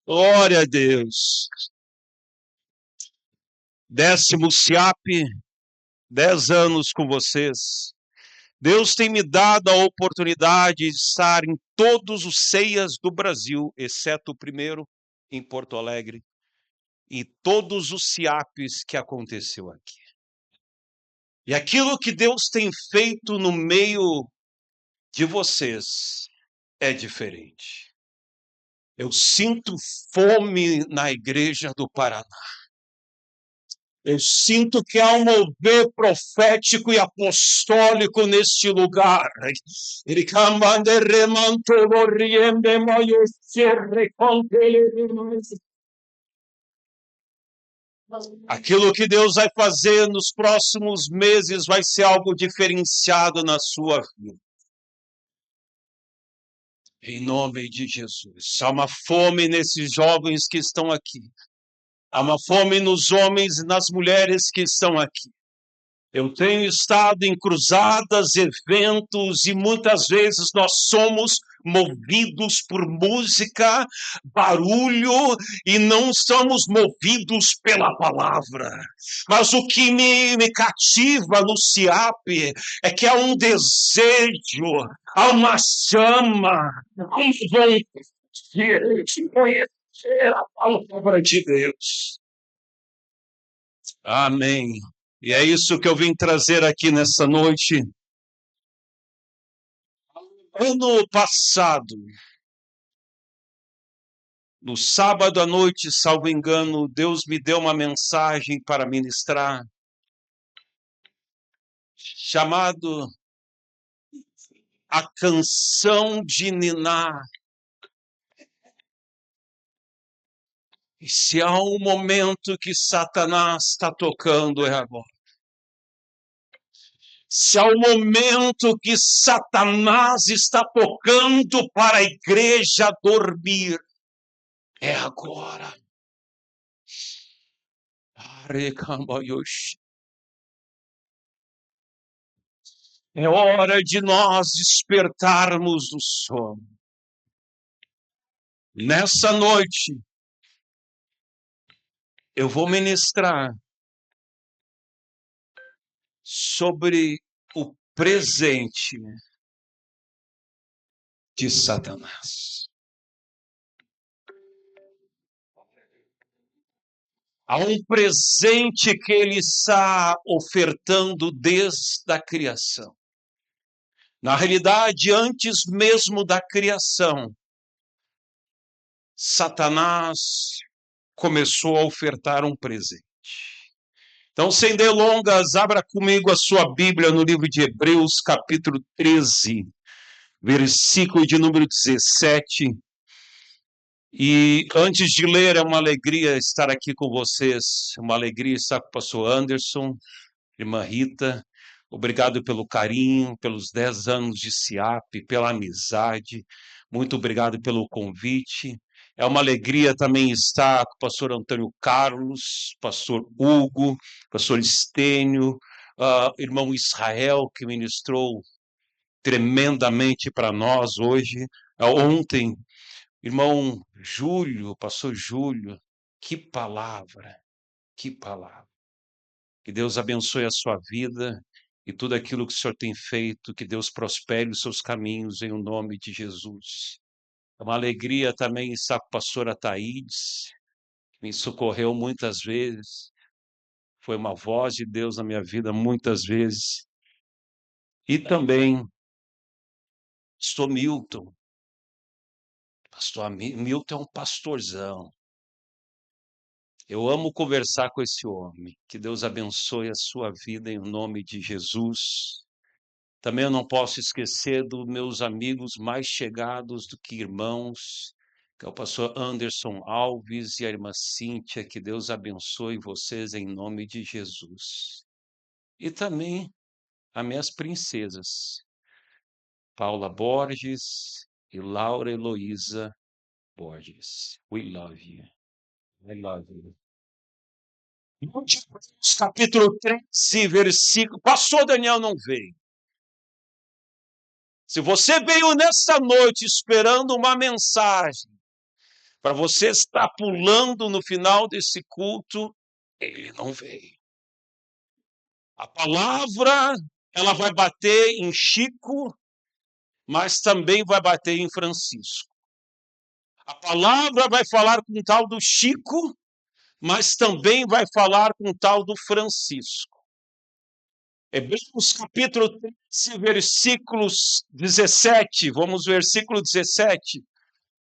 Glória a Deus. 10º SIAP, 10 anos com vocês. Deus tem me dado a oportunidade de estar em todos os ceias do Brasil, exceto o primeiro, em Porto Alegre, e todos os SIAPs que aconteceu aqui. E aquilo que Deus tem feito no meio de vocês é diferente. Eu sinto fome na igreja do Paraná. Eu sinto que há um mover profético e apostólico neste lugar. Aquilo que Deus vai fazer nos próximos meses vai ser algo diferenciado na sua vida. Em nome de Jesus. Há uma fome nesses jovens que estão aqui. Há uma fome nos homens e nas mulheres que estão aqui. Eu tenho estado em cruzadas, eventos, e muitas vezes nós somos movidos por música, barulho, e não somos movidos pela palavra. Mas o que me cativa no SIAP é que há um desejo, há uma chama, há um vontade de conhecer a palavra de Deus. Amém. E é isso que eu vim trazer aqui nessa noite. Ano passado, no sábado à noite, salvo engano, Deus me deu uma mensagem para ministrar, chamado A Canção de Niná. E se há um momento que Satanás está tocando, é agora. Se há um momento que Satanás está tocando para a igreja dormir, é agora. É hora de nós despertarmos do sono. Nessa noite, eu vou ministrar sobre o presente de Satanás. Há um presente que ele está ofertando desde a criação. Na realidade, antes mesmo da criação, Satanás começou a ofertar um presente. Então, sem delongas, abra comigo a sua Bíblia no livro de Hebreus, capítulo 13, versículo de número 17. E antes de ler, é uma alegria estar aqui com vocês, uma alegria estar com o pastor Anderson, irmã Rita. Obrigado pelo carinho, pelos 10 anos de SIAP, pela amizade. Muito obrigado pelo convite. É uma alegria também estar com o pastor Antônio Carlos, pastor Hugo, pastor Estênio, irmão Israel, que ministrou tremendamente para nós hoje. Ontem, irmão Júlio, pastor Júlio, que palavra, que palavra. Que Deus abençoe a sua vida e tudo aquilo que o Senhor tem feito, que Deus prospere os seus caminhos em nome de Jesus. É uma alegria também estar com a pastora Thaídes, que me socorreu muitas vezes, foi uma voz de Deus na minha vida muitas vezes. E também pastor Milton. Pastor Milton é um pastorzão. Eu amo conversar com esse homem. Que Deus abençoe a sua vida em nome de Jesus. Também eu não posso esquecer dos meus amigos mais chegados do que irmãos, que é o pastor Anderson Alves e a irmã Cíntia. Que Deus abençoe vocês em nome de Jesus. E também as minhas princesas, Paula Borges e Laura Heloísa Borges. We love you. I love you. Capítulo 13, versículo. Pastor Daniel não veio. Se você veio nesta noite esperando uma mensagem Para você estar pulando no final desse culto, ele não veio. A palavra, ela vai bater em Chico, mas também vai bater em Francisco. A palavra vai falar com o tal do Chico, mas também vai falar com o tal do Francisco. Hebreus capítulo 13, versículos 17, vamos versículo 17,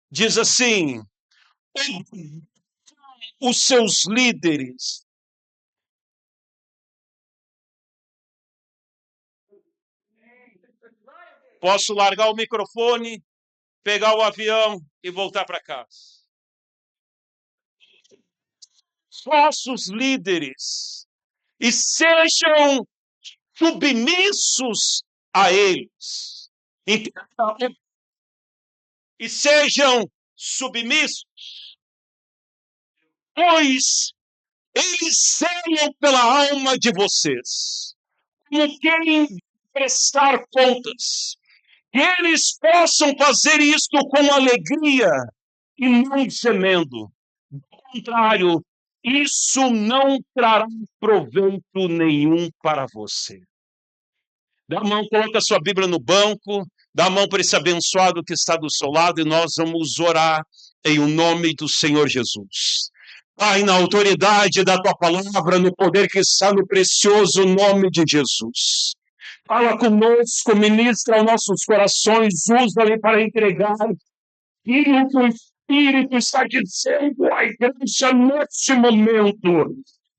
diz assim: os seus líderes. Posso largar o microfone, pegar o avião e voltar para casa. Nossos líderes, e sejam submissos a eles. E sejam submissos, pois eles zelam pela alma de vocês, como quem prestar contas. Que eles possam fazer isto com alegria e não gemendo. Do contrário, isso não trará proveito nenhum para você. Dá a mão, coloca a sua Bíblia no banco, dá a mão para esse abençoado que está do seu lado e nós vamos orar em o nome do Senhor Jesus. Pai, na autoridade da tua palavra, no poder que está no precioso nome de Jesus. Fala conosco, ministra aos nossos corações, usa-lhe para entregar aquilo que o Espírito está dizendo à igreja neste momento.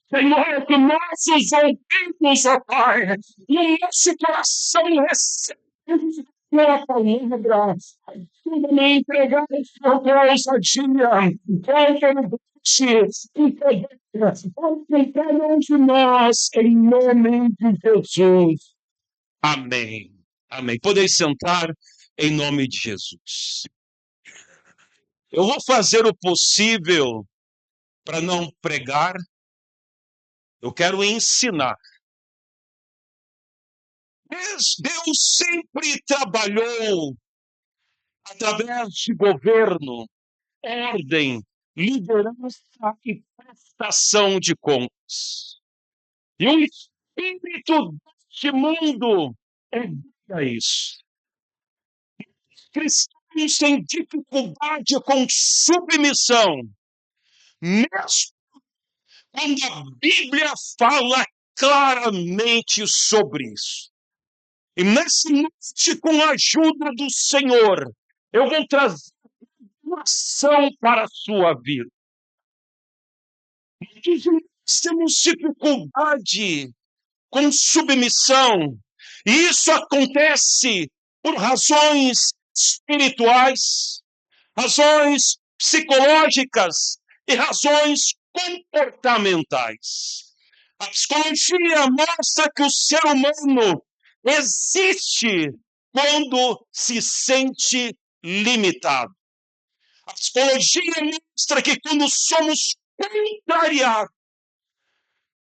Senhor, que nossos ouvidos, ó Pai, e o nosso coração recebam tua palavra. Ajuda-me a entregar a ousadia, e poder em cada um de nós, em nome de Jesus. Amém. Amém. Podeis sentar em nome de Jesus. Eu vou fazer o possível para não pregar. Eu quero ensinar. Deus sempre trabalhou através de governo, ordem, liderança e prestação de contas. E o espírito deste mundo é para isso. Cristãos têm dificuldade com submissão, mesmo quando a Bíblia fala claramente sobre isso. E nessa noite, com a ajuda do Senhor, eu vou trazer uma ação para a sua vida. Nós temos dificuldade com submissão, e isso acontece por razões espirituais, razões psicológicas e razões comportamentais. A psicologia mostra que o ser humano existe quando se sente limitado. A psicologia mostra que quando somos contrariados,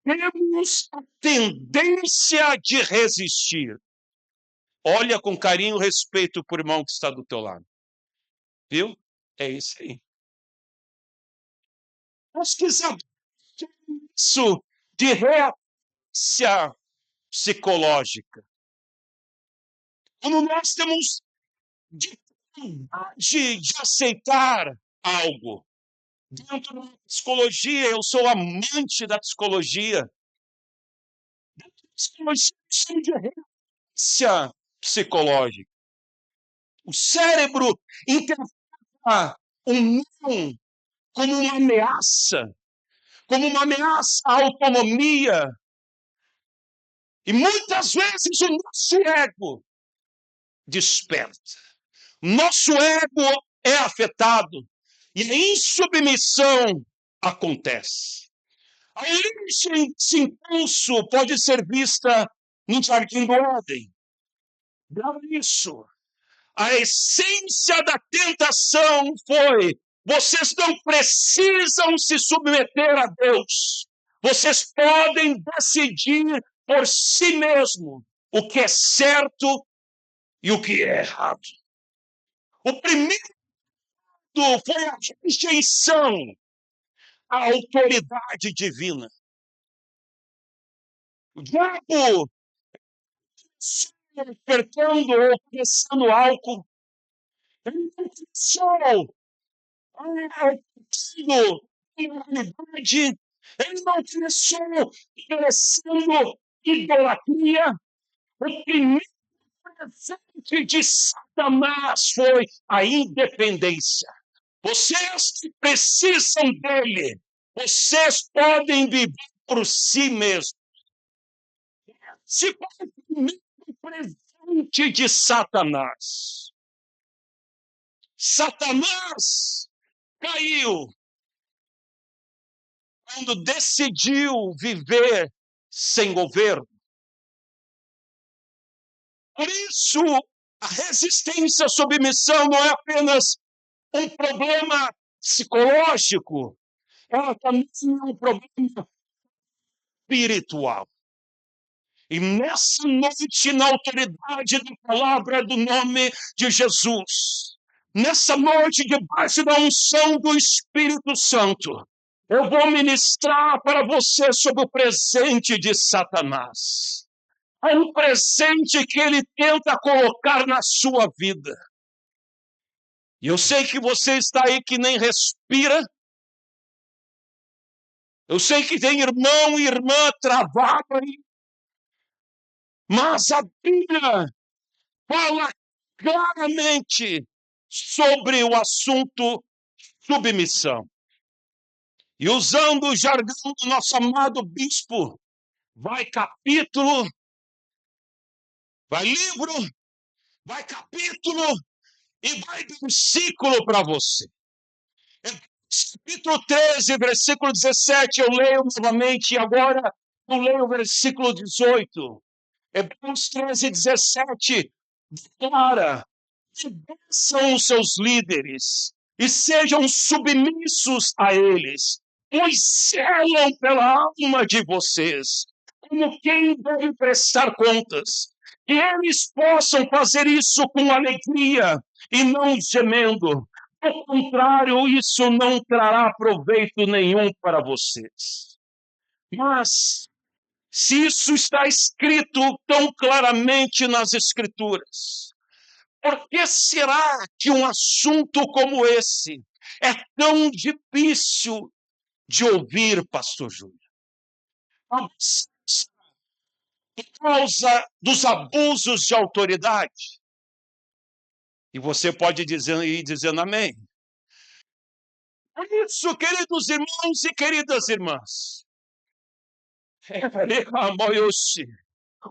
temos a tendência de resistir. Olha com carinho e respeito para o irmão que está do teu lado. Viu? É isso aí. Nós precisamos isso de reação psicológica. Quando nós temos dificuldade de aceitar algo. Dentro da psicologia, eu sou amante da psicologia. Dentro da psicologia, eu de reação psicológica. O cérebro interpreta um não como uma ameaça à autonomia. E muitas vezes o nosso ego desperta. Nosso ego é afetado e a insubmissão acontece. A origem desse impulso pode ser vista no Jardim do Éden. Grava isso. A essência da tentação foi: vocês não precisam se submeter a Deus. Vocês podem decidir por si mesmo o que é certo e o que é errado. O primeiro foi a rejeição à autoridade divina. O diabo, ofertando ou oferecendo álcool, ele não pensou oferecendo imunidade, ele não pensou oferecendo idolatria. O primeiro presente de Satanás foi a independência. Vocês que precisam dele, vocês podem viver por si mesmos. Se foi o primeiro presente de Satanás. Satanás caiu quando decidiu viver sem governo. Por isso, a resistência à submissão não é apenas um problema psicológico, ela também é um problema espiritual. E nessa noite, na autoridade da palavra do nome de Jesus, nessa noite, debaixo da unção do Espírito Santo, eu vou ministrar para você sobre o presente de Satanás. É um presente que ele tenta colocar na sua vida. E eu sei que você está aí que nem respira. Eu sei que tem irmão e irmã travado aí. Mas a Bíblia fala claramente sobre o assunto submissão. E usando o jargão do nosso amado bispo, vai capítulo, vai livro, vai capítulo e vai versículo para você. Capítulo 13, versículo 17, eu leio novamente e agora eu leio o versículo 18. Hebreus 13, 17, declara: obedeçam os seus líderes e sejam submissos a eles, pois zelam pela alma de vocês, como quem deve prestar contas. Que eles possam fazer isso com alegria e não gemendo. Ao contrário, isso não trará proveito nenhum para vocês. Mas, se isso está escrito tão claramente nas Escrituras, por que será que um assunto como esse é tão difícil de ouvir, pastor Júlio? Por causa dos abusos de autoridade. E você pode ir dizendo amém. Por isso, queridos irmãos e queridas irmãs,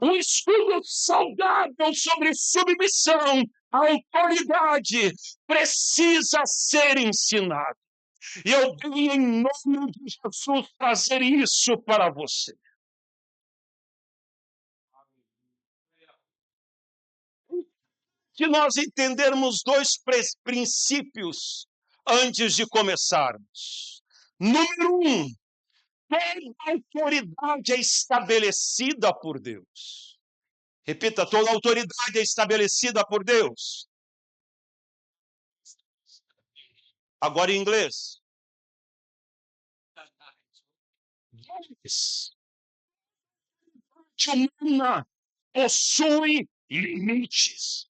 um estudo saudável sobre submissão à autoridade precisa ser ensinado. E eu vim, em nome de Jesus, trazer isso para você. Se nós entendermos dois princípios antes de começarmos. Número 1, toda autoridade é estabelecida por Deus. Repita, toda autoridade é estabelecida por Deus. Agora em inglês. Yes. A humana possui limites.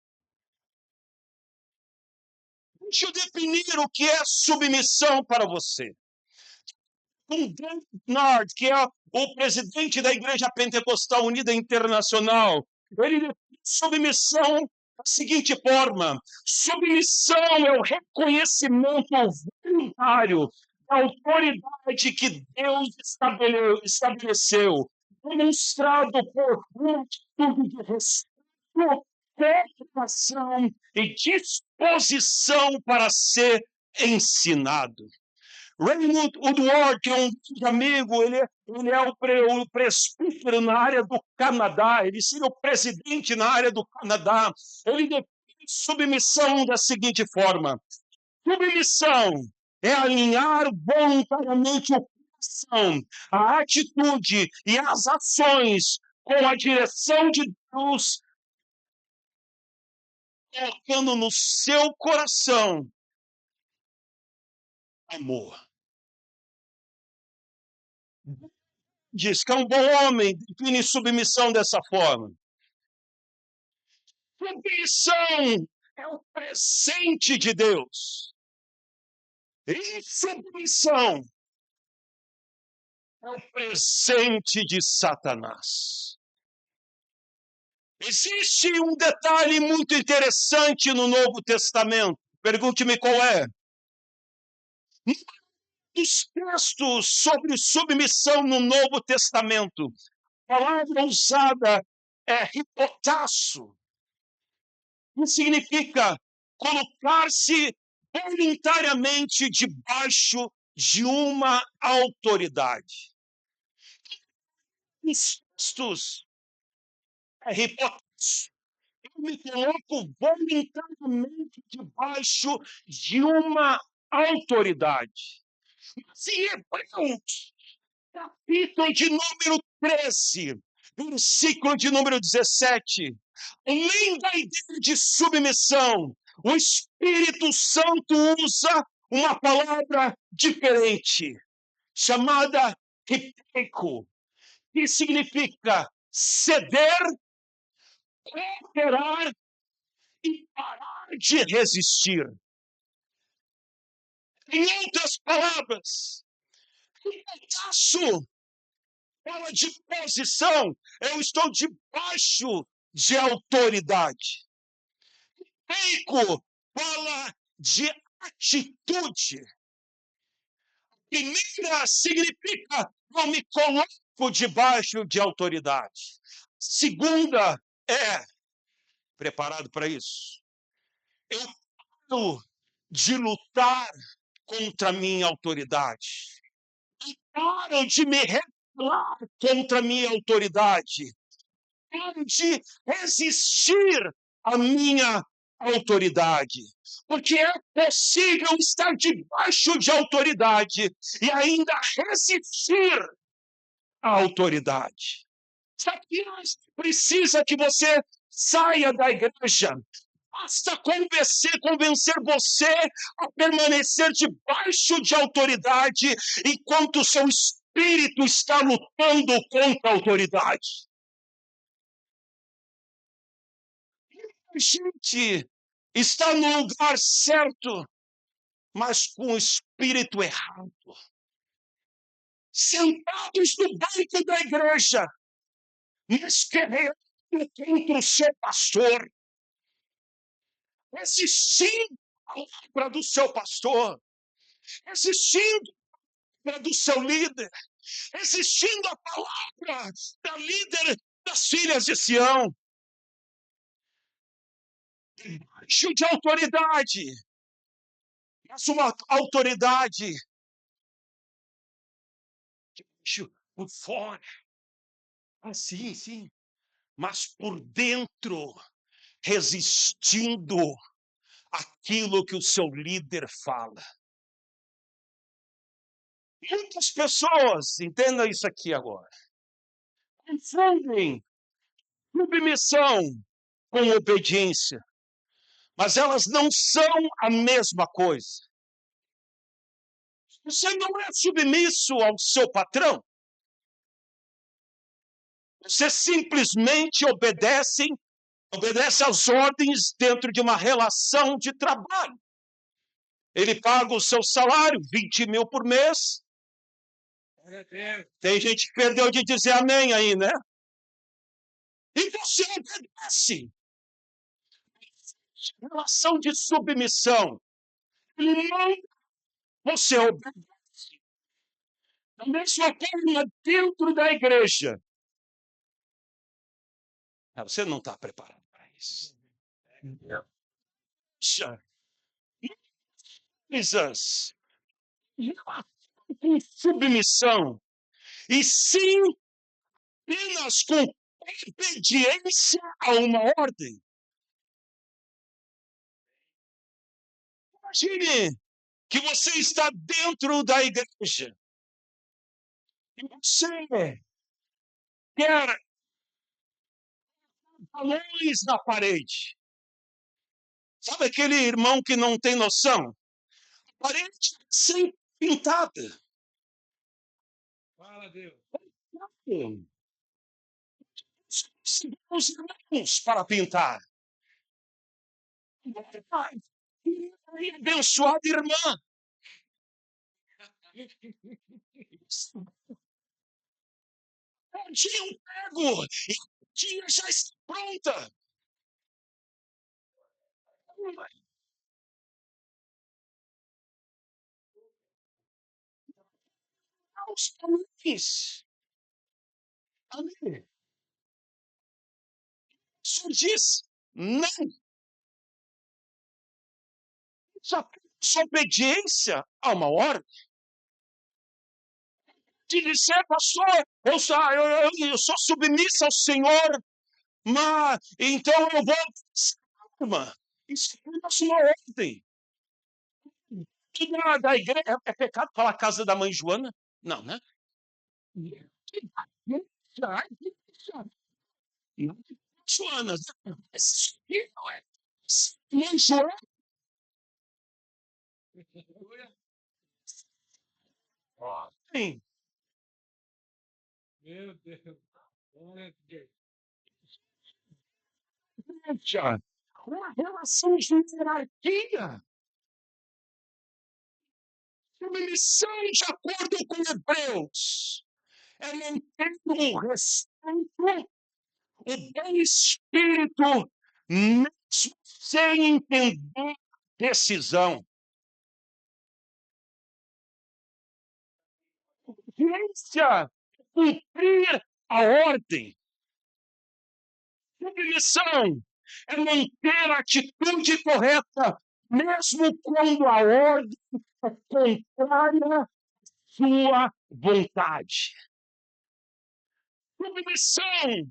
Deixa eu definir o que é submissão para você. David Nard, que é o presidente da Igreja Pentecostal Unida Internacional, ele define submissão da seguinte forma: submissão é o reconhecimento voluntário da autoridade que Deus estabeleceu, demonstrado por uma atitude de respeito, preocupação e disposição para ser ensinado. Raymond Woodward, que é um amigo, ele é o presbítero na área do Canadá, ele seria o presidente na área do Canadá. Ele define submissão da seguinte forma: submissão é alinhar voluntariamente o coração, a atitude e as ações com a direção de Deus, colocando no seu coração amor. Diz que é um bom homem, define submissão dessa forma. Submissão é o presente de Deus. E submissão é o presente de Satanás. Existe um detalhe muito interessante no Novo Testamento. Pergunte-me qual é. Os textos sobre submissão no Novo Testamento, a palavra usada é hipotasso, que significa colocar-se voluntariamente debaixo de uma autoridade. Os textos é hipotasso. Eu me coloco voluntariamente debaixo de uma autoridade. Mas em Hebreus, capítulo de número 13, versículo de número 17, além da ideia de submissão, o Espírito Santo usa uma palavra diferente, chamada hipeiko, que significa ceder, cooperar e parar de resistir. Em outras palavras, hipotasso fala de posição, eu estou debaixo de autoridade. Eico fala de atitude. Primeira significa eu me coloco debaixo de autoridade. Segunda é, preparado para isso, eu paro de lutar contra a minha autoridade. Eu paro de me rebelar contra a minha autoridade. Paro de resistir à minha autoridade. Porque é possível estar debaixo de autoridade e ainda resistir à autoridade. Satanás precisa que você saia da igreja. Basta convencer você a permanecer debaixo de autoridade enquanto o seu espírito está lutando contra a autoridade. A gente está no lugar certo, mas com o espírito errado. Sentados no banco da igreja, mas guerreando contra o seu pastor, assistindo a palavra do seu pastor, assistindo a palavra do seu líder, assistindo a palavra da líder das filhas de Sião, debaixo de autoridade, mas uma autoridade por fora. Sim, sim. Mas por dentro, resistindo àquilo que o seu líder fala. Muitas pessoas, entenda isso aqui agora, confundem submissão com obediência, mas elas não são a mesma coisa. Você não é submisso ao seu patrão. Você simplesmente obedece às ordens dentro de uma relação de trabalho. Ele paga o seu salário, 20 mil por mês. Tem gente que perdeu de dizer amém aí, né? E você obedece. Relação de submissão. Ele manda, você obedece. Da mesma forma, dentro da igreja. Você não está preparado para isso. Coisas com submissão, e sim apenas com obediência a uma ordem. Imagine que você está dentro da igreja e você quer balões na parede. Sabe aquele irmão que não tem noção? A parede sem pintada. Fala, Deus. Os irmãos para pintar. Abençoada irmã. Tinha um pego. E tinha já está pronta. Aos caminhos. Amém. O Senhor diz, não. Sua obediência a uma ordem. De dizer, pastor, eu sou submissa ao Senhor, mas então eu vou. Calma. Isso é uma ordem. Da igreja é pecado falar casa da mãe Joana? Não, né? Joana, mãe Joana. Sim. Meu Deus. Uma relação de hierarquia. Submissão de acordo com Hebreus. É manter o respeito, o bom espírito, mesmo sem entender decisão. Obediência, cumprir a ordem. Submissão é manter a atitude correta, mesmo quando a ordem é contrária à sua vontade. Submissão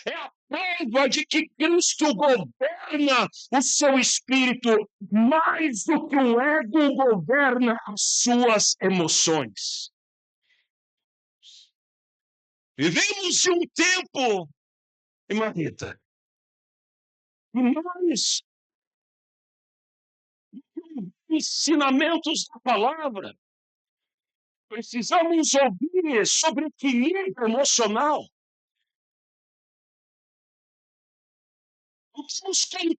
é a prova de que Cristo governa o seu espírito mais do que o ego governa as suas emoções. Vivemos de um tempo, Marita, mais ensinamentos da palavra. Precisamos ouvir sobre equilíbrio emocional. Os controles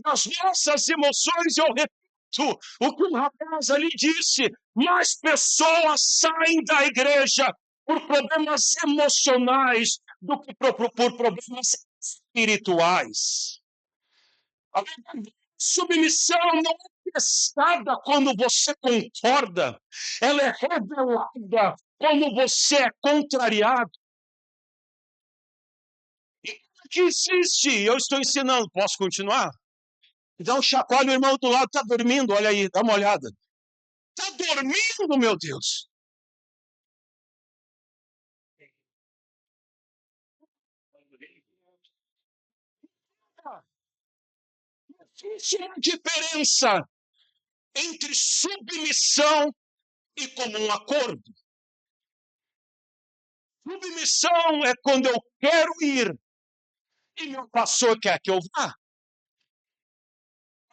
das nossas emoções, eu repito o que o rapaz ali disse, mais pessoas saem da igreja por problemas emocionais do que por problemas espirituais. A submissão não é testada quando você concorda, ela é revelada quando você é contrariado. Que existe, eu estou ensinando, posso continuar? Então chacoalha o irmão do lado, está dormindo, olha aí, dá uma olhada. Está dormindo, meu Deus. Existe uma diferença entre submissão e comum acordo. Submissão é quando eu quero ir e meu pastor quer que eu vá.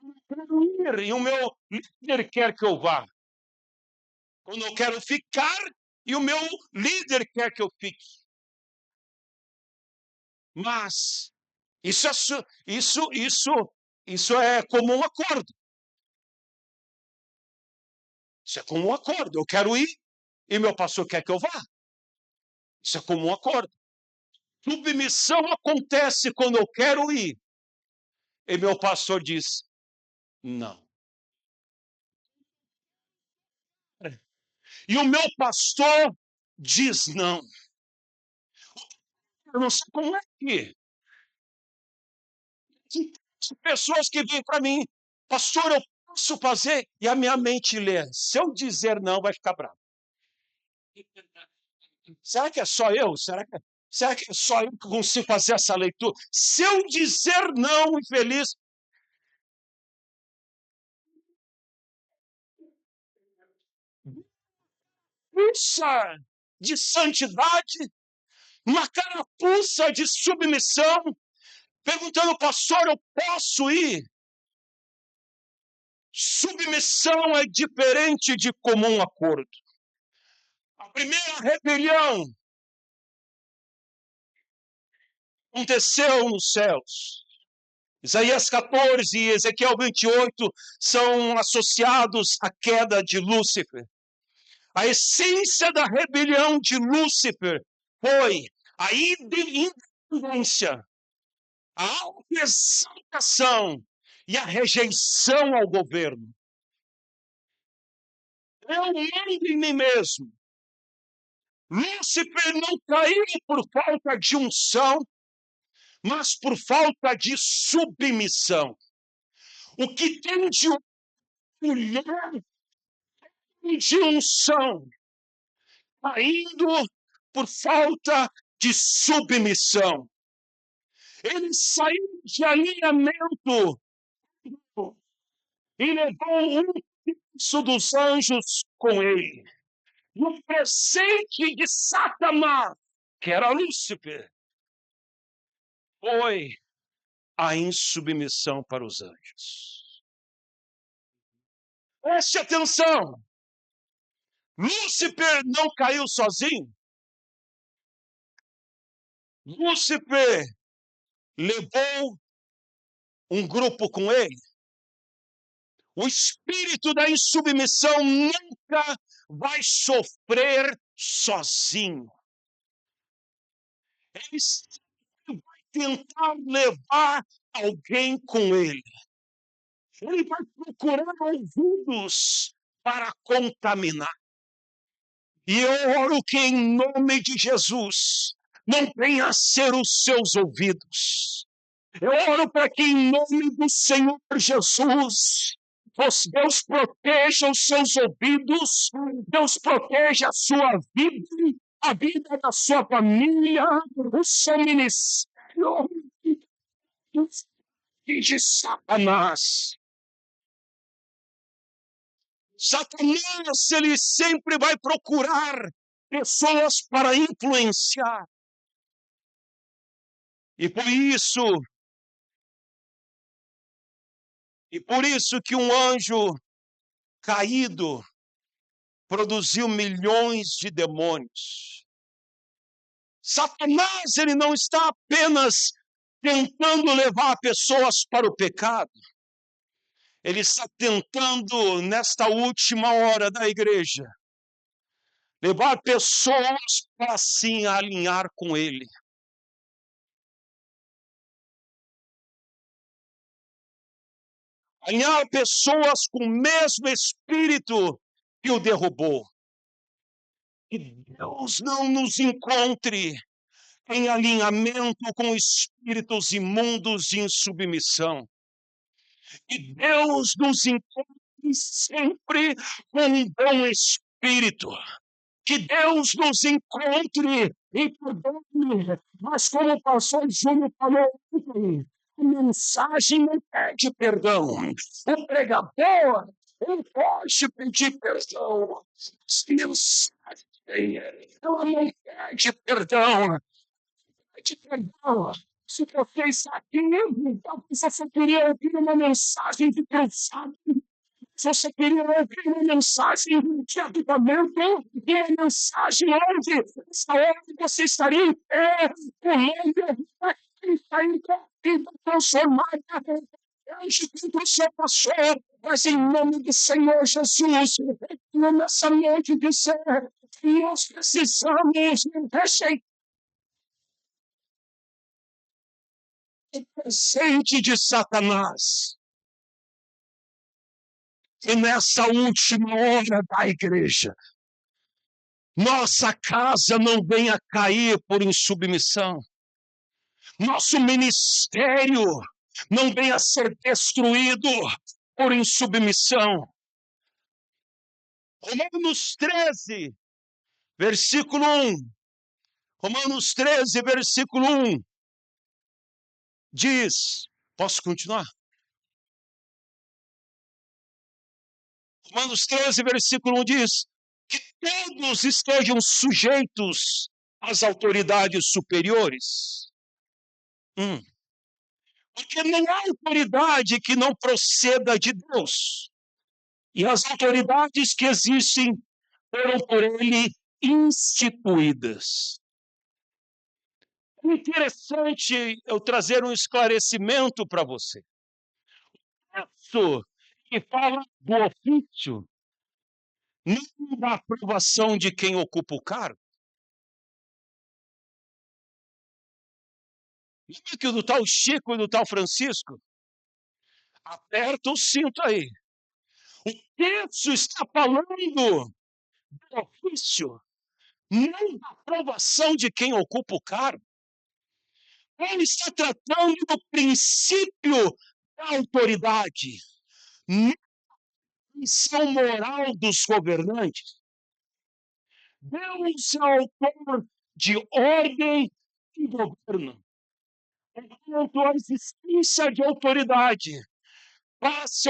Eu quero ir e o meu líder quer que eu vá. Quando eu quero ficar e o meu líder quer que eu fique. Mas isso é comum acordo. Isso é comum acordo. Eu quero ir e meu pastor quer que eu vá. Isso é comum acordo. Submissão acontece quando eu quero ir e meu pastor diz não. E o meu pastor diz não. Eu não sei como é que. Pessoas que vêm para mim, pastor, eu posso fazer? E a minha mente lê, se eu dizer não, vai ficar bravo. Será que é só eu? Será que é só eu que consigo fazer essa leitura? Se eu dizer não, infeliz. Puxa de santidade, uma carapuça de submissão, perguntando, pastor, eu posso ir? Submissão é diferente de comum acordo. A primeira rebelião aconteceu nos céus. Isaías 14 e Ezequiel 28 são associados à queda de Lúcifer. A essência da rebelião de Lúcifer foi a independência, a autoexaltação e a rejeição ao governo. Eu mando em mim mesmo. Lúcifer não caiu por falta de unção, mas por falta de submissão. O que tem de mulher de unção, caindo por falta de submissão. Ele saiu de alinhamento e levou um terço dos anjos com ele. E o presente de Satanás, que era Lúcifer, foi a insubmissão para os anjos. Preste atenção. Lúcifer não caiu sozinho. Lúcifer levou um grupo com ele. O espírito da insubmissão nunca vai sofrer sozinho. Ele sempre vai tentar levar alguém com ele. Ele vai procurar ouvidos para contaminar. E eu oro que em nome de Jesus não venha a ser os seus ouvidos. Eu oro para que em nome do Senhor Jesus, Deus proteja os seus ouvidos, Deus proteja a sua vida, a vida da sua família, o seu ministério e de Satanás. Satanás, ele sempre vai procurar pessoas para influenciar. E por isso que um anjo caído produziu milhões de demônios. Satanás, ele não está apenas tentando levar pessoas para o pecado. Ele está tentando, nesta última hora da igreja, levar pessoas para se alinhar com ele. Alinhar pessoas com o mesmo espírito que o derrubou. Que Deus não nos encontre em alinhamento com espíritos imundos de insubmissão. Que Deus nos encontre sempre com um bom espírito. Que Deus nos encontre e perdone. Mas como o pastor Júnior falou ontem, a mensagem não pede perdão. O pregador, ele pode pedir perdão. A mensagem, ela não pede perdão. Pede perdão. Se você está aqui, talvez você queria ouvir uma mensagem de cansado. Se você queria ouvir uma mensagem de avivamento, e a mensagem onde essa hora você estaria em pé, correndo, sair com a vida transformada, antes do seu pastor, mas em nome do Senhor Jesus, nessa noite dizer que nós precisamos rejeitar o presente de Satanás. E nessa última hora da igreja, nossa casa não venha cair por insubmissão. Nosso ministério não venha ser destruído por insubmissão. Romanos 13, versículo 1. Romanos 13, versículo 1. Diz, posso continuar? Romanos 13, versículo 1 diz que todos estejam sujeitos às autoridades superiores. Porque não há autoridade que não proceda de Deus. E as autoridades que existem foram por ele instituídas. É interessante eu trazer um esclarecimento para você. Isso que fala do ofício, não da aprovação de quem ocupa o cargo. Lembra que o do tal Chico e do tal Francisco? Aperta o cinto aí. O texto está falando do ofício, não da aprovação de quem ocupa o cargo. Ele está tratando do princípio da autoridade, não da missão moral dos governantes. Deus é autor de ordem e governo. Enquanto a existência de autoridade faz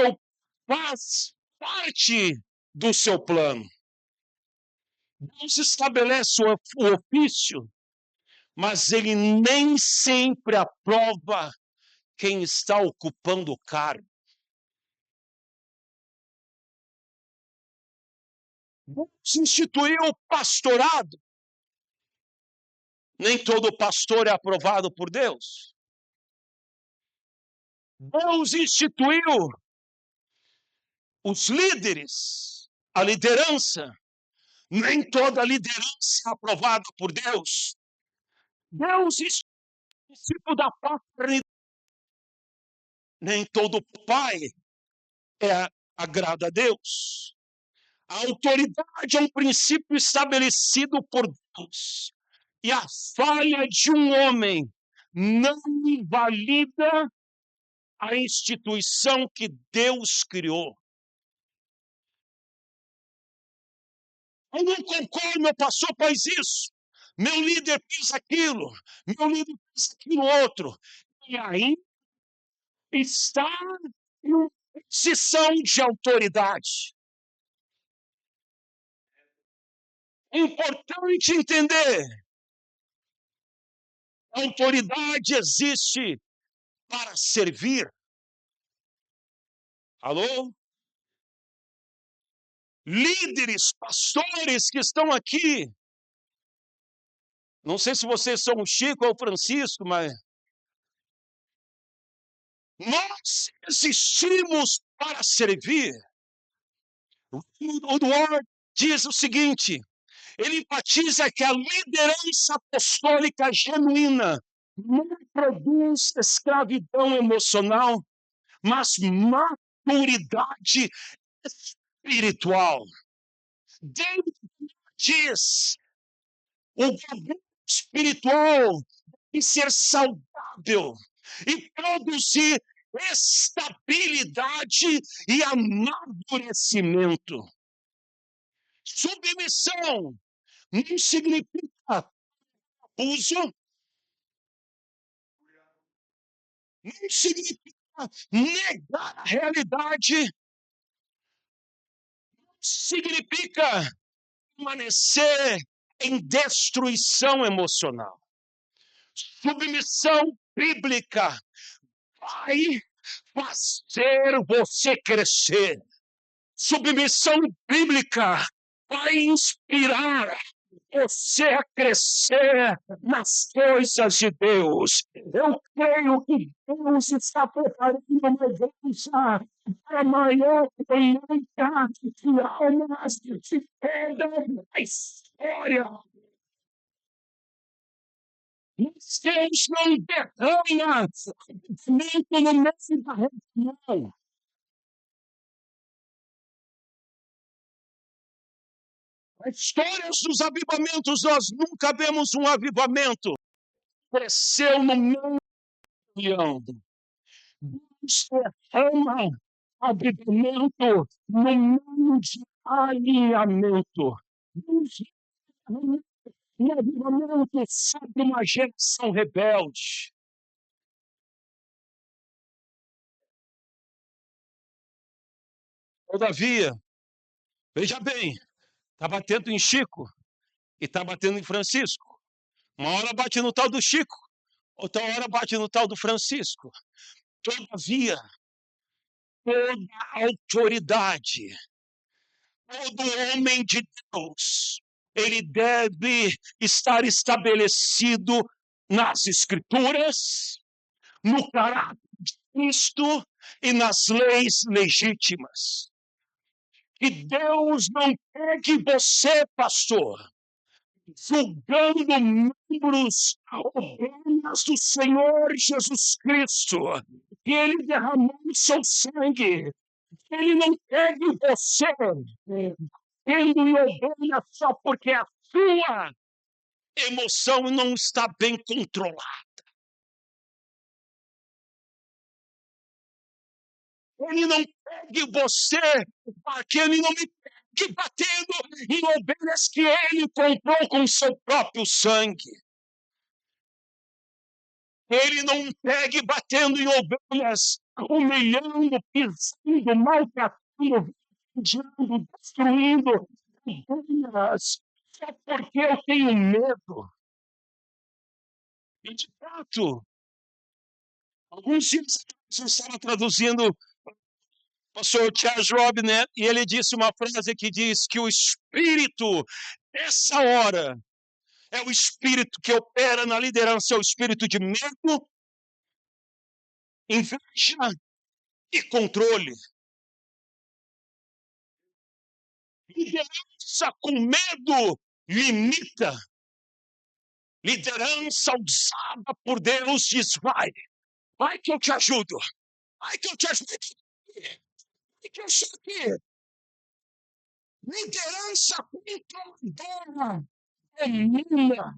parte do seu plano. Deus estabelece o ofício, mas ele nem sempre aprova quem está ocupando o cargo. Deus instituiu o pastorado. Nem todo pastor é aprovado por Deus. Deus instituiu os líderes, a liderança. Nem toda liderança é aprovada por Deus. Deus instituiu o princípio da paternidade. Nem todo pai agrada a Deus. A autoridade é um princípio estabelecido por Deus. E a falha de um homem não invalida a instituição que Deus criou. Eu não concordo, meu pastor faz isso, meu líder fez aquilo, meu líder fez aquilo outro. E aí está em uma posição de autoridade. É importante entender: a autoridade existe para servir. Alô? Líderes, pastores que estão aqui. Não sei se vocês são o Chico ou o Francisco, mas nós existimos para servir. O Duarte diz o seguinte: ele enfatiza que a liderança apostólica genuína não produz escravidão emocional, mas maturidade espiritual. David diz: o governo espiritual tem que ser saudável e produzir estabilidade e amadurecimento. Submissão não significa abuso, não significa negar a realidade, não significa permanecer em destruição emocional. Submissão bíblica vai fazer você crescer. Submissão bíblica vai inspirar você a crescer nas coisas de Deus. Eu creio que Deus está preparando uma igreja para a maior colheita de almas de toda a história. Mas Deus não derrama arrependimento no meio da reunião. A história dos avivamentos, nós nunca vemos um avivamento. Cresceu no meio da reunião. Deus derrama avivamento no meio de alinhamento. Deus derrama um avivamento sobre uma geração rebelde. Todavia, veja bem, está batendo em Chico e está batendo em Francisco. Uma hora bate no tal do Chico, outra hora bate no tal do Francisco. Todavia, toda autoridade Todo homem de Deus, ele deve estar estabelecido nas Escrituras, no caráter de Cristo e nas leis legítimas. Que Deus não pegue você, pastor, julgando membros, ovelhas do Senhor Jesus Cristo, que Ele derramou o seu sangue. Ele não pegue você tendo ovelha só porque a sua emoção não está bem controlada. Ele não pegue você para que ele não me pegue batendo em ovelhas que ele comprou com seu próprio sangue. Ele não pegue batendo em ovelhas, humilhando, pisando, maltratando, destruindo ovelhas, só porque eu tenho medo. E de fato, alguns dias eu estava traduzindo o pastor Charles Robb, né? E ele disse uma frase que diz que o espírito, essa hora, é o espírito que opera na liderança, é o espírito de medo, inveja e controle. Liderança com medo limita. Liderança usada por Deus diz: vai que eu te ajudo, vai que eu te ajudo, vai que eu sou aqui. Liderança controladora domina.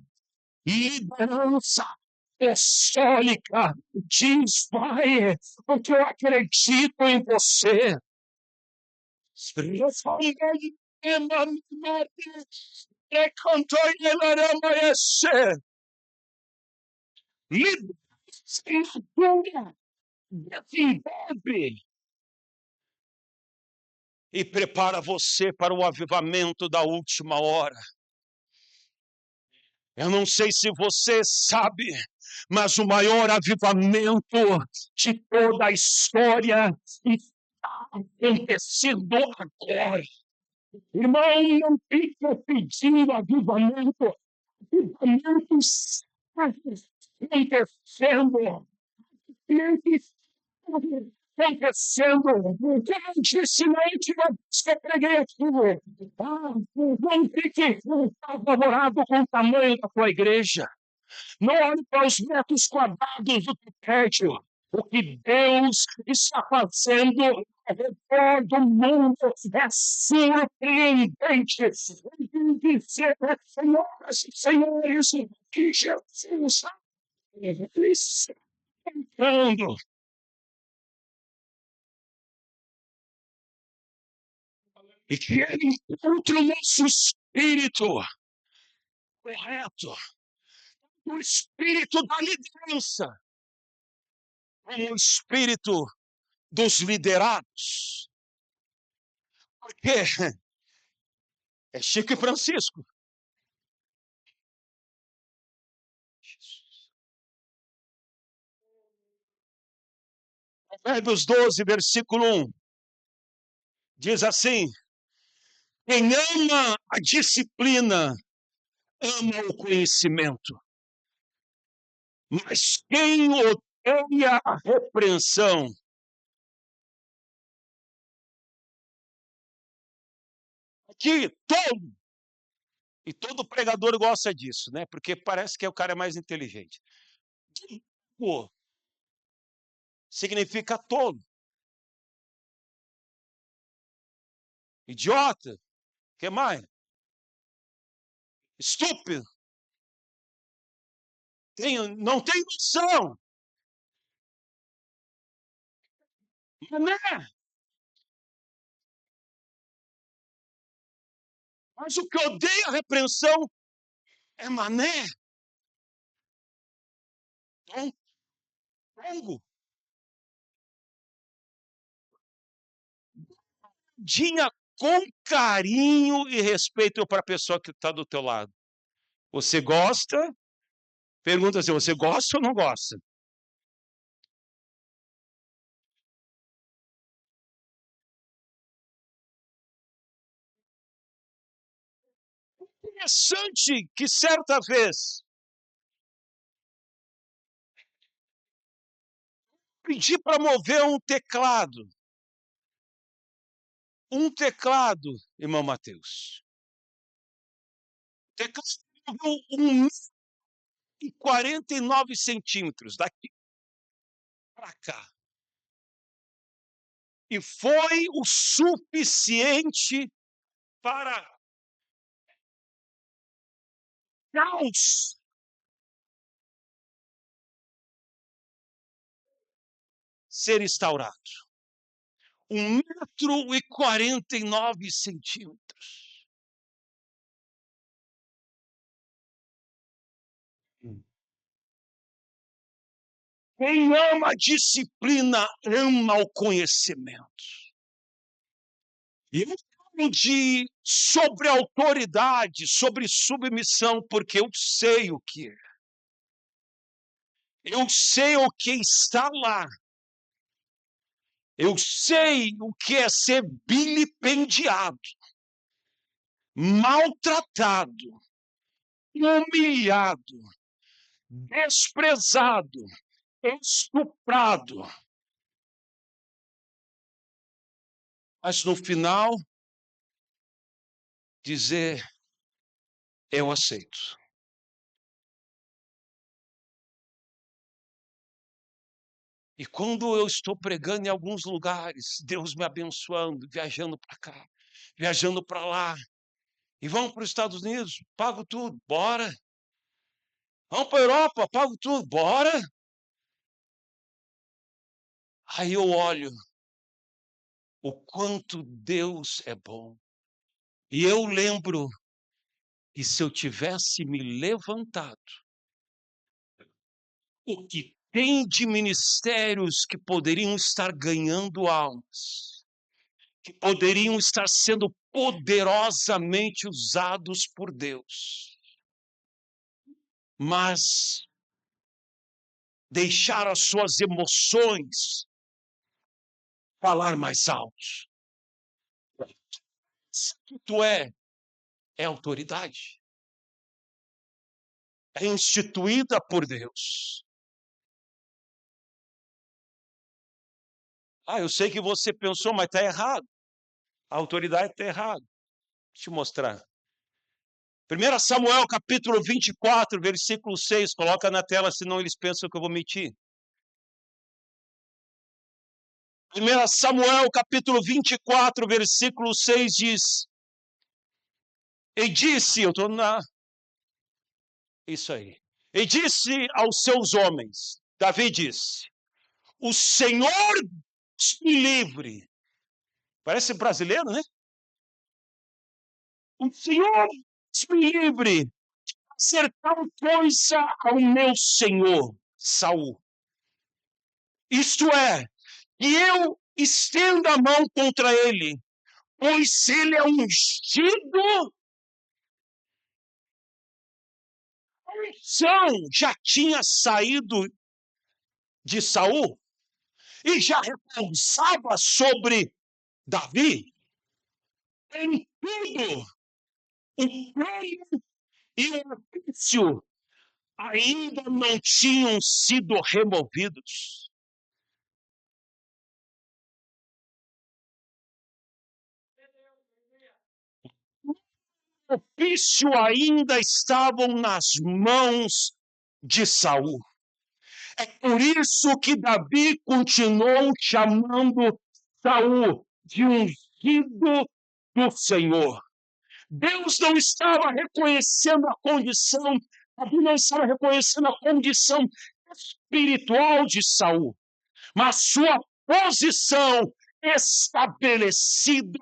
Liderança apostólica diz: Pai, porque eu acredito em você. Liderança desenvolve e prepara você para o avivamento da última hora. Eu não sei se você sabe, mas o maior avivamento de toda a história está acontecendo agora. Irmão, não fica pedindo avivamento. Avivamento está acontecendo. Acontecendo. Como eu disse na última vez que eu preguei aqui, não fique apavorado com o tamanho da tua igreja. Não olhe para os metros quadrados do teu prédio. O que Deus está fazendo ao redor do mundo é surpreendente. Eu dizer, senhoras e senhores, que Jesus está entrando. E que ele encontre o nosso espírito correto, o espírito da liderança, como o espírito dos liderados. Porque é Chico e Francisco. Provérbios 12, versículo 1, diz assim: quem ama a disciplina, ama o conhecimento. Mas quem odeia a repreensão, que todo, e todo pregador gosta disso, né? Porque parece que o cara é mais inteligente. Pô, significa tolo, idiota, que mais? Estúpido, não tem noção. Não é? Mas o que odeia a repreensão é mané, tongo. Dinha com carinho e respeito para a pessoa que está do teu lado. Você gosta? Pergunta se você gosta ou não gosta. Interessante que certa vez pedi para mover um teclado. Um teclado, irmão Mateus. O teclado moveu 1,49 centímetros daqui para cá. E foi o suficiente para caos ser instaurado. 1,49 centímetros. Quem ama a disciplina, ama o conhecimento. E eu falo sobre autoridade, sobre submissão, porque eu sei o que é. Eu sei o que está lá. Eu sei o que é ser vilipendiado, maltratado, humilhado, desprezado, estuprado. Mas no final, dizer, eu aceito. E quando eu estou pregando em alguns lugares, Deus me abençoando, viajando para cá, viajando para lá, e vamos para os Estados Unidos, pago tudo, bora. Vamos para a Europa, pago tudo, bora. Aí eu olho o quanto Deus é bom. E eu lembro que se eu tivesse me levantado, o que tem de ministérios que poderiam estar ganhando almas, que poderiam estar sendo poderosamente usados por Deus, mas deixar as suas emoções falar mais alto. Isso que tu é autoridade. É instituída por Deus. Eu sei que você pensou, mas está errado. A autoridade está errada. Deixa eu mostrar. 1 Samuel, capítulo 24, versículo 6. Coloca na tela, senão eles pensam que eu vou mentir. 1 Samuel, capítulo 24, versículo 6 diz: E disse, eu estou na... Isso aí. E disse aos seus homens, Davi disse, o Senhor me livre. Parece brasileiro, né? O Senhor me livre de ser tal coisa ao meu senhor, Saul. Isto é, que eu estenda a mão contra ele, pois ele é ungido. A unção já tinha saído de Saul e já repousava sobre Davi. Em tudo, o plano e o ofício ainda não tinham sido removidos. O ofício ainda estavam nas mãos de Saul. É por isso que Davi continuou chamando Saul de ungido do Senhor. Deus não estava reconhecendo a condição, Davi não estava reconhecendo a condição espiritual de Saul, mas sua posição estabelecida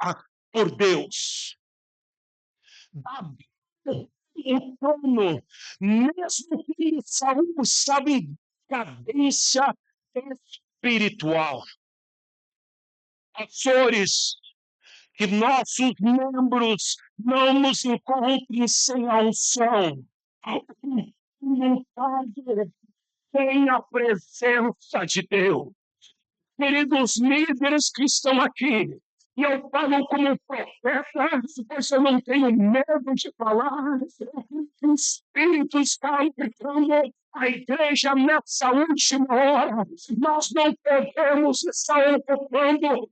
por Deus. Davi, o trono, mesmo que Saul estava em cadência espiritual. Pastores, que nossos membros não nos encontrem sem a unção. Sem a presença de Deus. Queridos líderes que estão aqui, E eu falo como profeta, pois eu não tenho medo de falar. O Espírito está entrando a igreja nessa última hora. Nós não podemos estar ocupando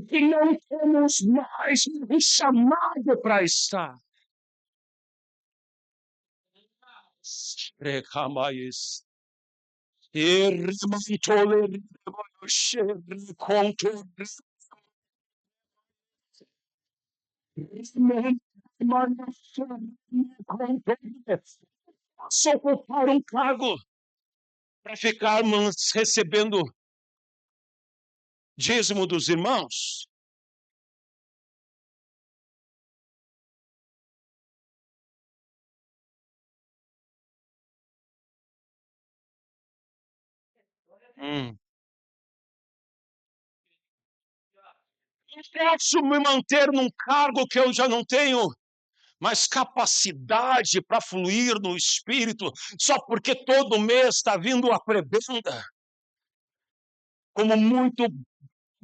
que não temos mais um chamado para estar. Posso ocupar um cargo para ficarmos recebendo dízimo dos irmãos? Não posso me manter num cargo que eu já não tenho mais capacidade para fluir no Espírito, só porque todo mês está vindo a prebenda. Como muito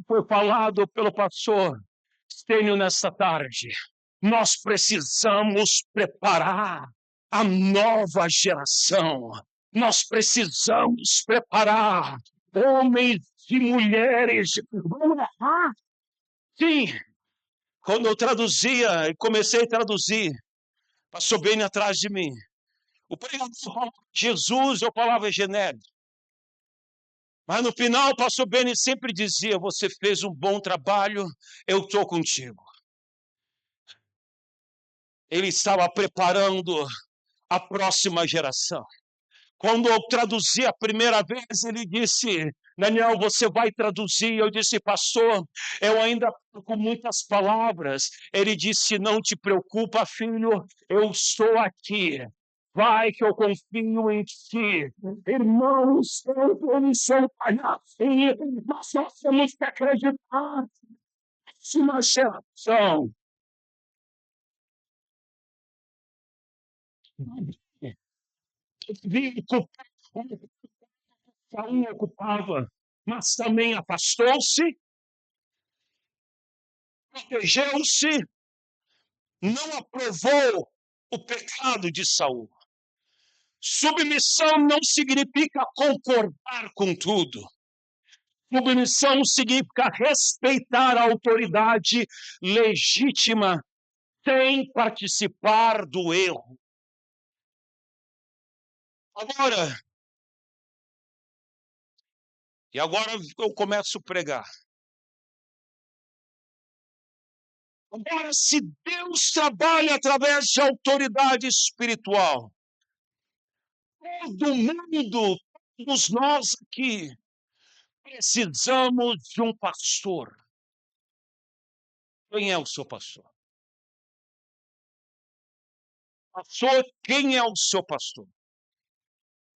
foi falado pelo pastor Stênio nesta tarde, nós precisamos preparar a nova geração. Nós precisamos preparar homens e mulheres. Sim, quando eu traduzia e comecei a traduzir, passou bem atrás de mim. O pregador falava Jesus, eu falava genérico. Mas no final, o pastor Beni sempre dizia: você fez um bom trabalho, eu estou contigo. Ele estava preparando a próxima geração. Quando eu traduzi a primeira vez, ele disse: Daniel, você vai traduzir? Eu disse: pastor, eu ainda estou com muitas palavras. Ele disse: não te preocupa, filho, eu estou aqui. Vai que eu confio em ti. Irmãos, eles são palhacinhos, mas nós temos que acreditar. Uma geração. Saul ocupava, mas também afastou-se, protegeu-se, não aprovou o pecado de Saul. Submissão não significa concordar com tudo. Submissão significa respeitar a autoridade legítima sem participar do erro. Agora eu começo a pregar. Agora, se Deus trabalha através de autoridade espiritual, todo mundo, todos nós aqui, precisamos de um pastor. Quem é o seu pastor? Pastor, quem é o seu pastor?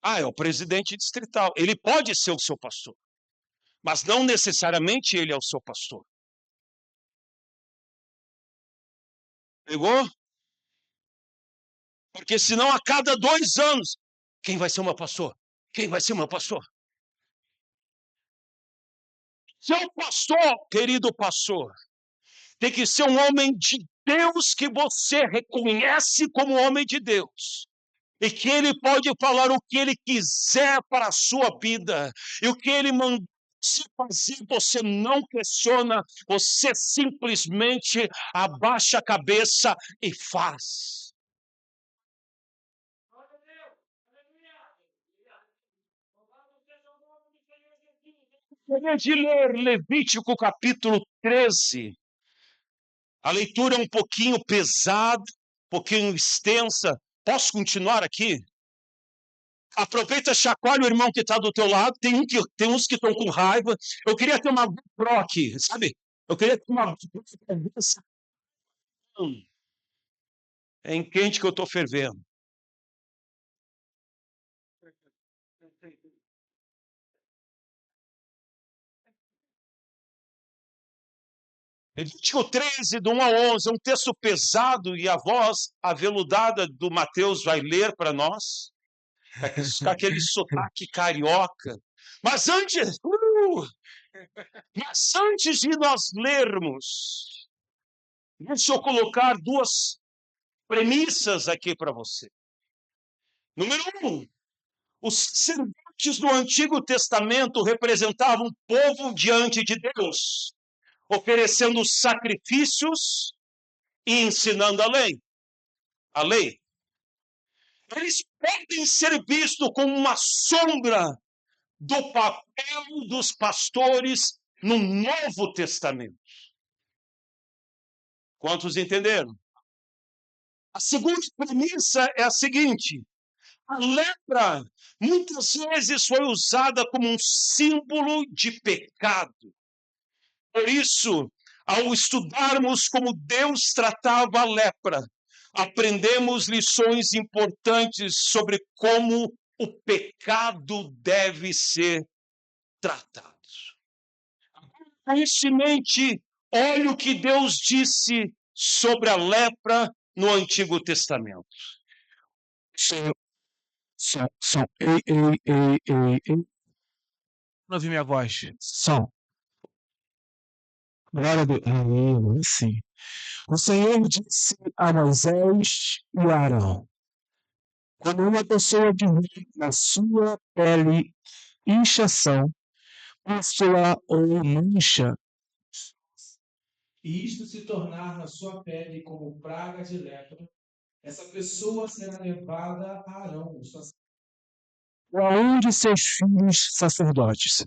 É o presidente distrital. Ele pode ser o seu pastor, mas não necessariamente ele é o seu pastor. Pegou? Porque senão a cada 2 anos, quem vai ser o meu pastor? Quem vai ser o meu pastor? Seu pastor, querido pastor, tem que ser um homem de Deus que você reconhece como homem de Deus. E que ele pode falar o que ele quiser para a sua vida. E o que ele mandar se fazer, você não questiona, você simplesmente abaixa a cabeça e faz. Gostaria de ler Levítico capítulo 13. A leitura é um pouquinho pesada, um pouquinho extensa. Posso continuar aqui? Aproveita, chacoalha o irmão que está do teu lado. Tem uns que estão com raiva. Eu queria ter uma GoPro aqui, sabe? Eu queria ter uma é em quente que eu estou fervendo. Levítico 13, do 1 a 11, é um texto pesado e a voz aveludada do Mateus vai ler para nós, com aquele sotaque carioca. Mas antes, Mas antes de nós lermos, deixa eu colocar duas premissas aqui para você. Número 1, os sacerdotes do Antigo Testamento representavam o povo diante de Deus, oferecendo sacrifícios e ensinando a lei. A lei. Eles podem ser vistos como uma sombra do papel dos pastores no Novo Testamento. Quantos entenderam? A segunda premissa é a seguinte: a lepra muitas vezes foi usada como um símbolo de pecado. Por isso, ao estudarmos como Deus tratava a lepra, aprendemos lições importantes sobre como o pecado deve ser tratado. Tristemente, olha o que Deus disse sobre a lepra no Antigo Testamento. Som. Ei. Não ouvi minha voz. Som. Glória a Deus. Sim. O Senhor disse a Moisés e a Arão: quando uma pessoa tiver na sua pele inchação, pústula ou mancha, e isto se tornar na sua pele como praga de lepra, essa pessoa será levada a Arão, o sacerdote, ou a um de seus filhos sacerdotes.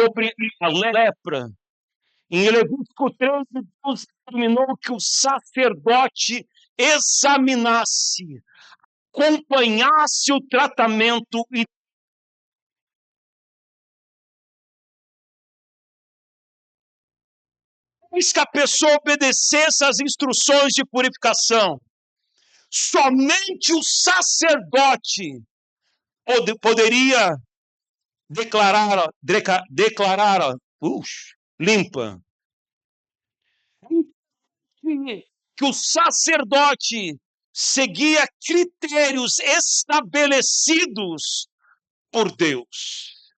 Sobre a lepra, em Levítico 13, Deus determinou que o sacerdote examinasse, acompanhasse o tratamento e que a pessoa obedecesse às instruções de purificação. Somente o sacerdote poderia declarar limpa. Que o sacerdote seguia critérios estabelecidos por Deus.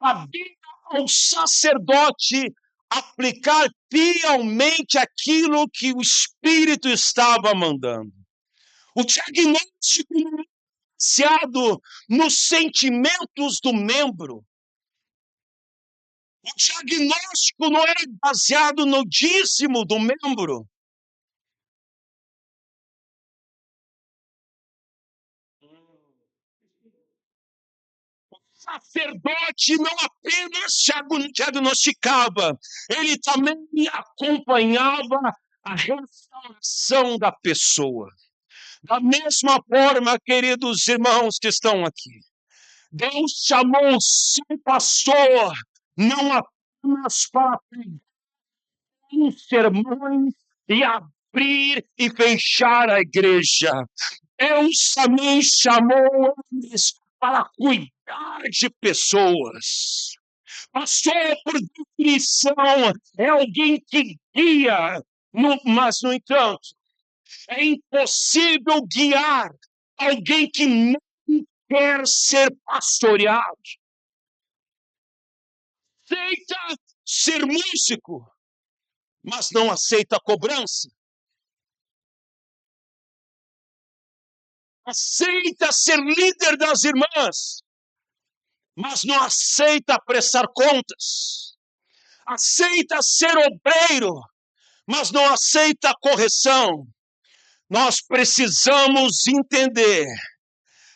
cabia ao sacerdote aplicar fielmente aquilo que o Espírito estava mandando. O diagnóstico não era baseado nos sentimentos do membro. O diagnóstico não era baseado no dízimo do membro. O sacerdote não apenas diagnosticava, ele também acompanhava a restauração da pessoa. Da mesma forma, queridos irmãos que estão aqui, Deus chamou o seu pastor não apenas para pregar sermões e abrir e fechar a igreja. Deus também chamou eles para cuidar de pessoas. Pastor, por definição, é alguém que guia, mas, no entanto, é impossível guiar alguém que não quer ser pastoreado. Aceita ser músico, mas não aceita a cobrança. Aceita ser líder das irmãs, mas não aceita prestar contas. Aceita ser obreiro, mas não aceita correção. Nós precisamos entender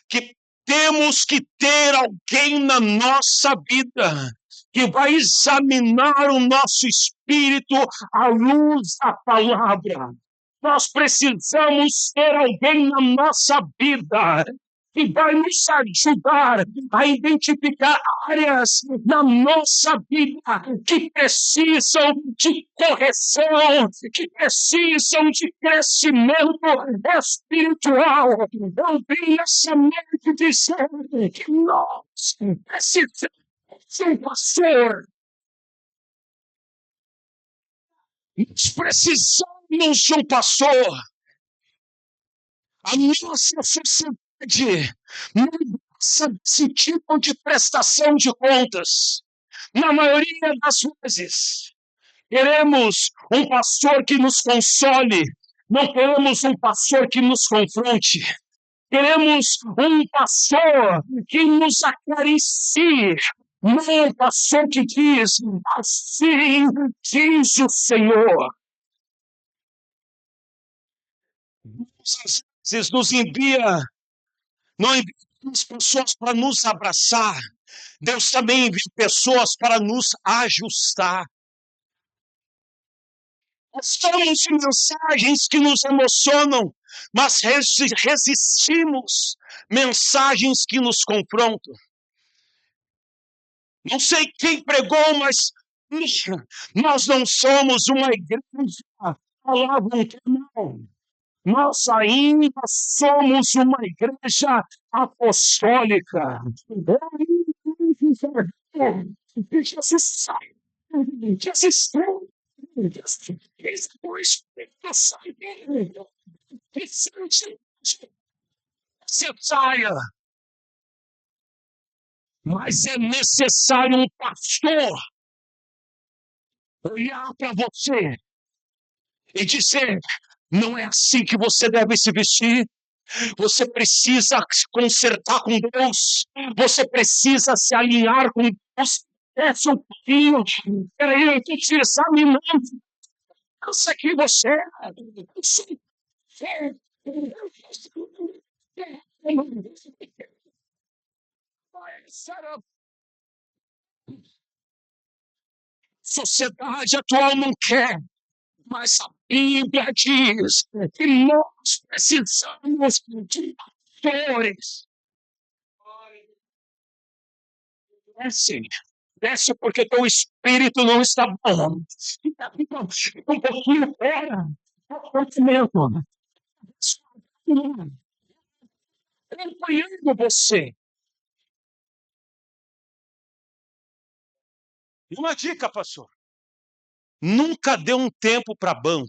que temos que ter alguém na nossa vida que vai examinar o nosso espírito à luz da palavra. Nós precisamos ter alguém na nossa vida que vai nos ajudar a identificar áreas na nossa vida que precisam de correção, que precisam de crescimento espiritual. Eu vim essa noite dizer que nós precisamos de um pastor. Nós precisamos de um pastor. A nossa sociedade não gosta desse tipo de prestação de contas. Na maioria das vezes, queremos um pastor que nos console, não queremos um pastor que nos confronte. Queremos um pastor que nos acaricie, não um pastor que diz, assim diz o Senhor. Às vezes nos envia, não envia as pessoas para nos abraçar, Deus também envia pessoas para nos ajustar. Nós falamos de mensagens que nos emocionam, mas resistimos mensagens que nos confrontam. Não sei quem pregou, mas nós não somos uma igreja não. Nós ainda somos uma igreja apostólica. Jesus necessária, mas é necessário um pastor olhar para você e dizer: não é assim que você deve se vestir. Você precisa se consertar com Deus. Você precisa se alinhar com Deus. Desce um pouquinho. Peraí, eu estou te examinando. Pensa que você sociedade atual não quer, mas a Bíblia diz que nós precisamos de pastores. Desce porque teu espírito não está bom. Fica um pouquinho fora. Acompanhando você. E uma dica, pastor. Nunca dê um tempo para banco.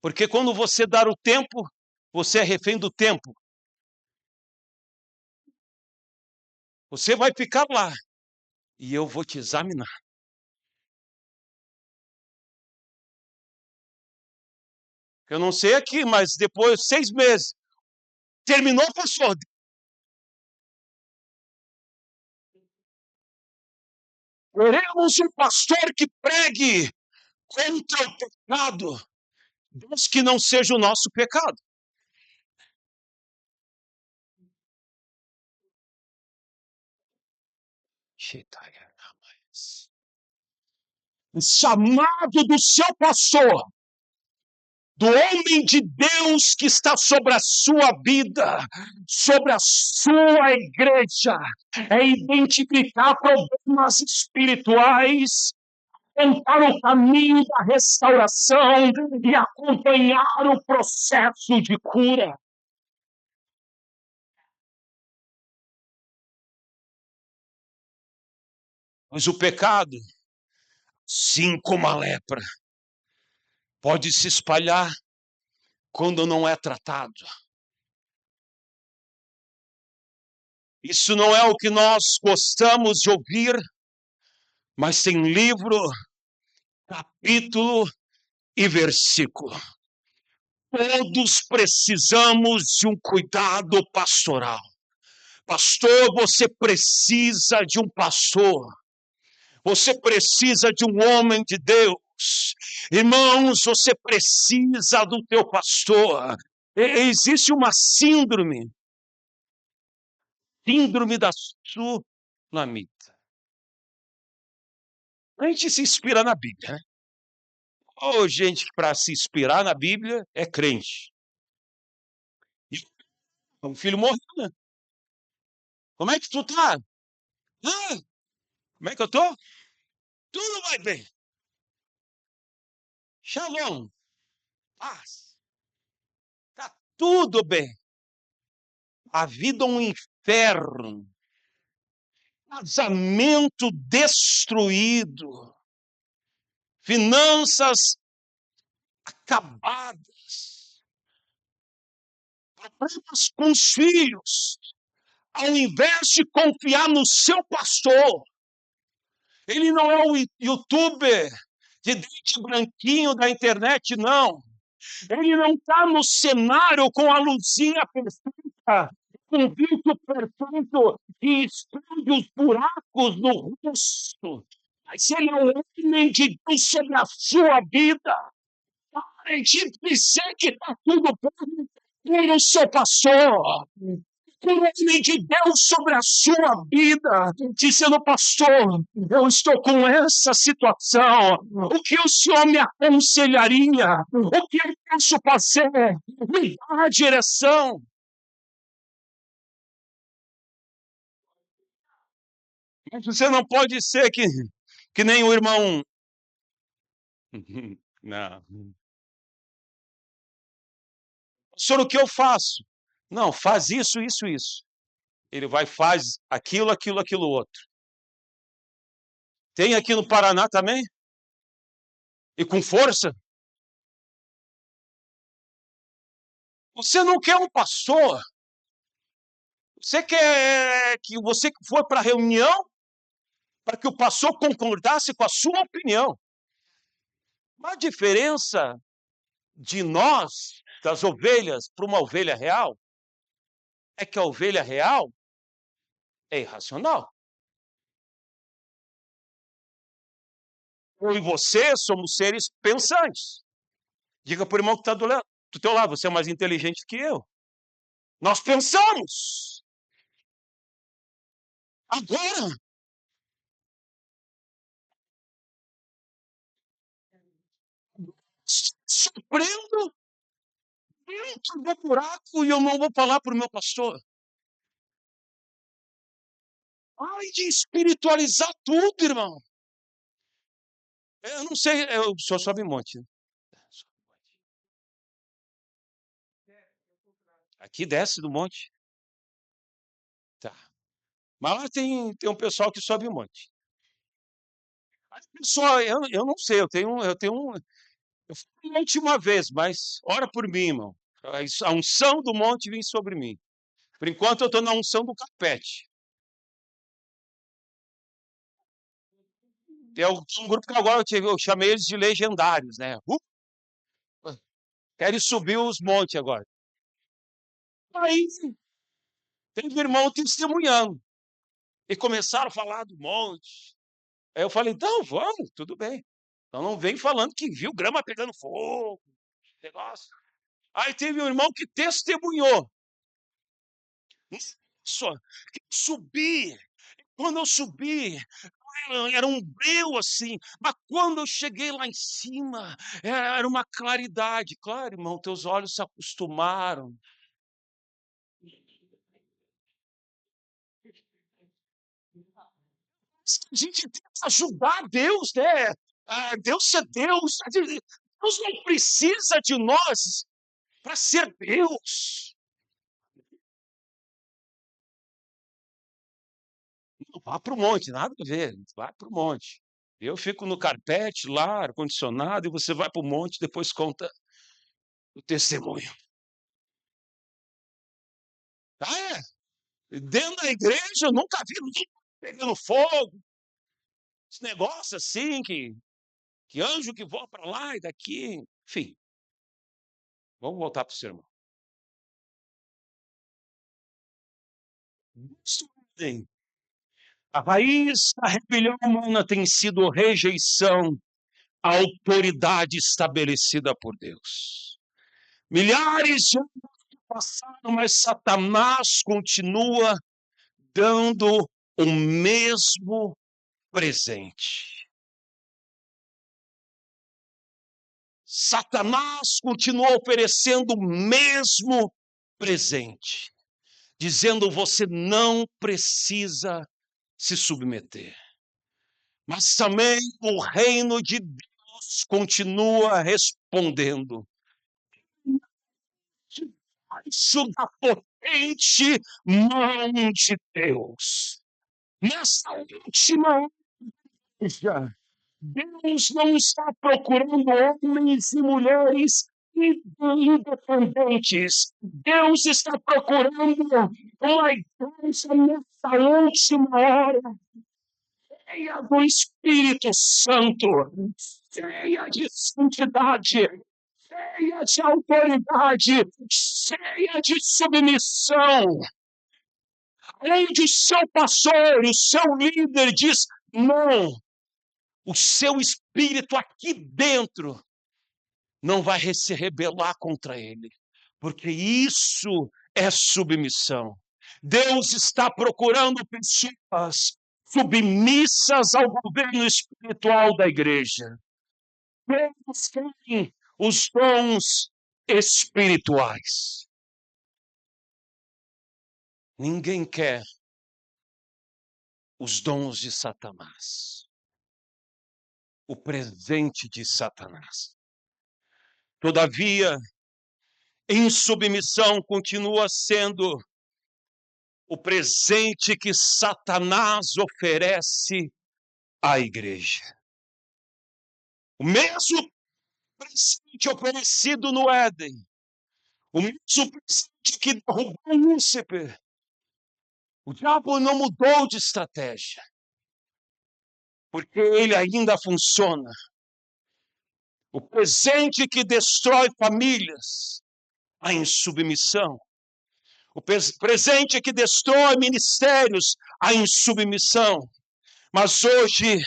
Porque quando você dar o tempo, você é refém do tempo. Você vai ficar lá. e eu vou te examinar. Eu não sei aqui, mas depois de 6 meses, terminou, pastor. Queremos um pastor que pregue contra o pecado, Deus que não seja o nosso pecado. O chamado do seu pastor, do homem de Deus que está sobre a sua vida, sobre a sua igreja, é identificar problemas espirituais, tentar o caminho da restauração e acompanhar o processo de cura. Mas o pecado, assim como a lepra, pode se espalhar quando não é tratado. Isso não é o que nós gostamos de ouvir, mas tem livro, capítulo e versículo. Todos precisamos de um cuidado pastoral. Pastor, você precisa de um pastor. Você precisa de um homem de Deus. Irmãos, você precisa do teu pastor. Existe uma síndrome da Sulamita. A gente se inspira na Bíblia, né? Ou gente que para se inspirar na Bíblia é crente. O filho morreu, né? Como é que tu tá? Ah, como é que eu tô? Tudo vai bem. Shalom. Paz. Tá tudo bem. A vida é um inferno. Casamento destruído. Finanças acabadas. Problemas com os filhos. Ao invés de confiar no seu pastor, ele não é o youtuber de dente branquinho da internet, não. Ele não está no cenário com a luzinha perfeita, com o vídeo perfeito que esconde os buracos no rosto. Mas ele é um homem de Deus sobre a sua vida. A gente dizer que está tudo bem com o seu pastor. Um homem de Deus sobre a sua vida, dizendo, pastor, eu estou com essa situação, o que o senhor me aconselharia? O que eu posso fazer? Me dá a direção. Você não pode ser que nem o irmão. Não. Senhor, o que eu faço? Não, faz isso, isso, isso. Ele vai faz aquilo, aquilo, aquilo outro. Tem aqui no Paraná também? E com força? Você não quer um pastor? Você quer que você for para a reunião para que o pastor concordasse com a sua opinião? Uma diferença de nós, das ovelhas, para uma ovelha real, é que a ovelha real é irracional. Eu e você somos seres pensantes. Diga para o irmão que está do teu lado, você é mais inteligente que eu. Nós pensamos. Agora, surpreendo dentro do buraco e eu não vou falar para o meu pastor. Ai, de espiritualizar tudo, irmão. Eu não sei, o senhor sobe monte, né? Aqui desce do monte. Tá. Mas lá tem um pessoal que sobe o monte. Pessoal, eu não sei, eu fui no monte uma vez, mas ora por mim, irmão. A unção do monte vem sobre mim. Por enquanto eu estou na unção do carpete. É um grupo que agora eu chamei eles de legendários, né? Querem subir os montes agora. Aí teve irmão testemunhando. E começaram a falar do monte. Aí eu falei, então vamos, tudo bem. Então não vem falando que viu grama pegando fogo, negócio. Aí teve um irmão que testemunhou. Só que subi. Quando eu subi, era um breu assim, mas quando eu cheguei lá em cima, era uma claridade. Claro, irmão, teus olhos se acostumaram. A gente tem que ajudar Deus, né? Deus é Deus. Deus não precisa de nós para ser Deus. Não, vá para o monte, nada a ver, vai para o monte. Eu fico no carpete lá, ar-condicionado, e você vai para o monte e depois conta o testemunho. Ah, é? Dentro da igreja eu nunca vi ninguém pegando fogo. Esse negócio assim, que anjo que voa para lá e daqui. Enfim, vamos voltar para o sermão. Estudem. A raiz da rebelião humana tem sido rejeição à autoridade estabelecida por Deus. Milhares de anos passaram, mas Satanás continua dando o mesmo presente. Satanás continua oferecendo o mesmo presente, dizendo: você não precisa se submeter. Mas também o reino de Deus continua respondendo: debaixo da potente mão de Deus. Nessa última age, Deus não está procurando homens e mulheres independentes. Deus está procurando uma igreja nessa última hora, cheia do Espírito Santo, cheia de santidade, cheia de autoridade, cheia de submissão, onde o seu pastor, o seu líder diz: não, o seu espírito aqui dentro não vai se rebelar contra ele, porque isso é submissão. Deus está procurando pessoas submissas ao governo espiritual da igreja. Todos querem os dons espirituais. Ninguém quer os dons de Satanás, o presente de Satanás. Todavia, em submissão continua sendo o presente que Satanás oferece à igreja. O mesmo presente oferecido no Éden, o mesmo presente que derrubou Lúcifer. O diabo não mudou de estratégia, porque ele ainda funciona. O presente que destrói famílias, a insubmissão. O presente que destrói ministérios, a insubmissão. Mas hoje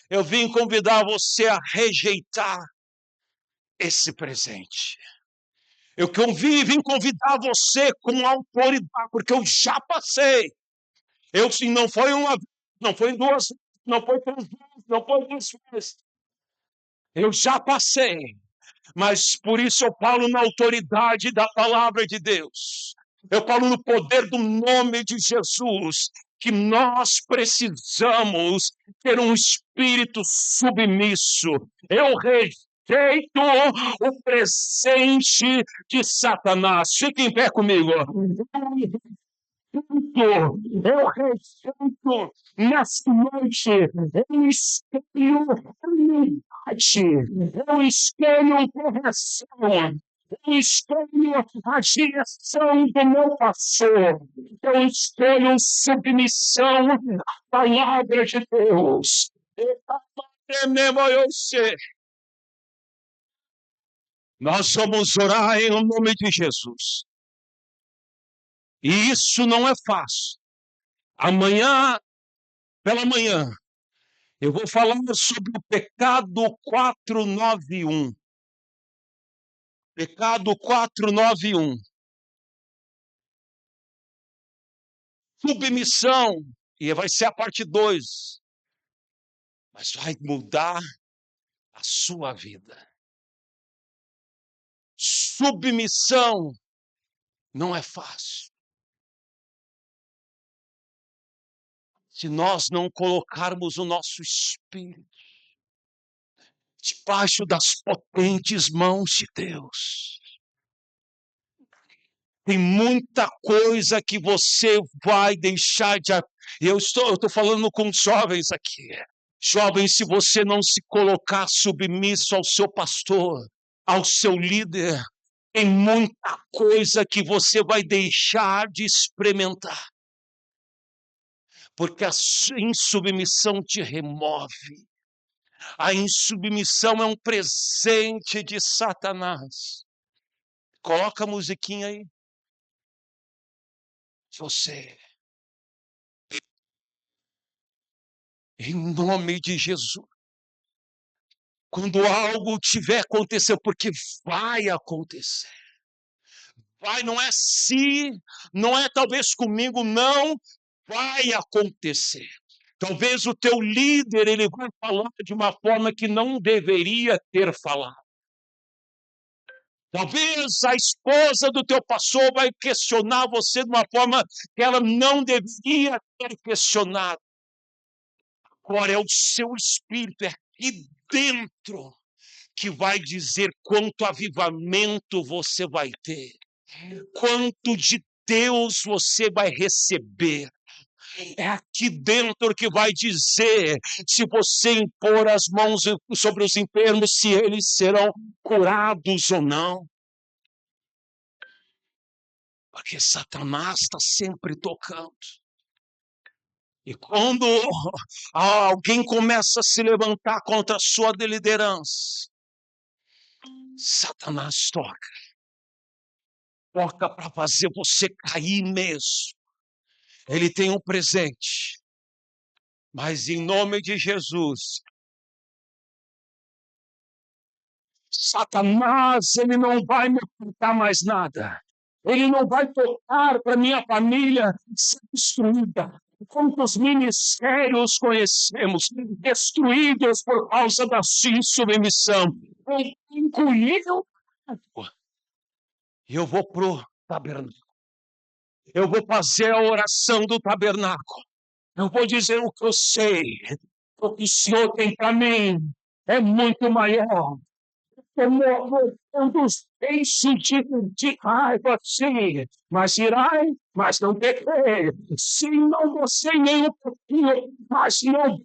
eu vim convidar você a rejeitar esse presente. Eu vim convidar você com autoridade, porque eu já passei. Eu sim, não foi uma vez, não foi duas, não foi três vezes, não foi duas vezes. Eu já passei. Mas por isso eu falo na autoridade da palavra de Deus. Eu falo no poder do nome de Jesus, que nós precisamos ter um espírito submisso. Eu rejeito o presente de Satanás. Fique em pé comigo. Eu rejeito nessa noite, eu escolho unidade, eu escolho correção, eu escolho a direção do meu pastor, eu escolho submissão à palavra de Deus. Nós vamos orar em nome de Jesus. E isso não é fácil. Amanhã, pela manhã, eu vou falar sobre o pecado 491. Pecado 491. Submissão. E vai ser a parte 2. Mas vai mudar a sua vida. Submissão não é fácil. Se nós não colocarmos o nosso espírito debaixo das potentes mãos de Deus, tem muita coisa que você vai deixar de... Eu estou falando com jovens aqui. Jovens, se você não se colocar submisso ao seu pastor, ao seu líder, tem muita coisa que você vai deixar de experimentar. Porque a insubmissão te remove. A insubmissão é um presente de Satanás. Coloca a musiquinha aí. Você, em nome de Jesus, quando algo tiver acontecendo, porque vai acontecer. Vai, não é se, não é talvez comigo, não, vai acontecer. Talvez o teu líder, ele vai falar de uma forma que não deveria ter falado. Talvez a esposa do teu pastor vai questionar você de uma forma que ela não deveria ter questionado. Agora é o seu espírito, é aqui dentro, que vai dizer quanto avivamento você vai ter, quanto de Deus você vai receber. É aqui dentro que vai dizer se você impor as mãos sobre os enfermos, se eles serão curados ou não. Porque Satanás está sempre tocando. E quando alguém começa a se levantar contra a sua liderança, Satanás toca. Toca para fazer você cair mesmo. Ele tem um presente. Mas em nome de Jesus, Satanás, ele não vai me apontar mais nada. Ele não vai tocar para minha família ser destruída. Quantos ministérios conhecemos destruídos por causa da sua insubmissão? Ele encolheu. Eu vou pro tabernáculo. Eu vou fazer a oração do tabernáculo. Eu vou dizer o que eu sei. O que o Senhor tem para mim é muito maior. Deixe de raiva, sim, mas irai, mas não pequei. Sim, não você nem um pouquinho, mas não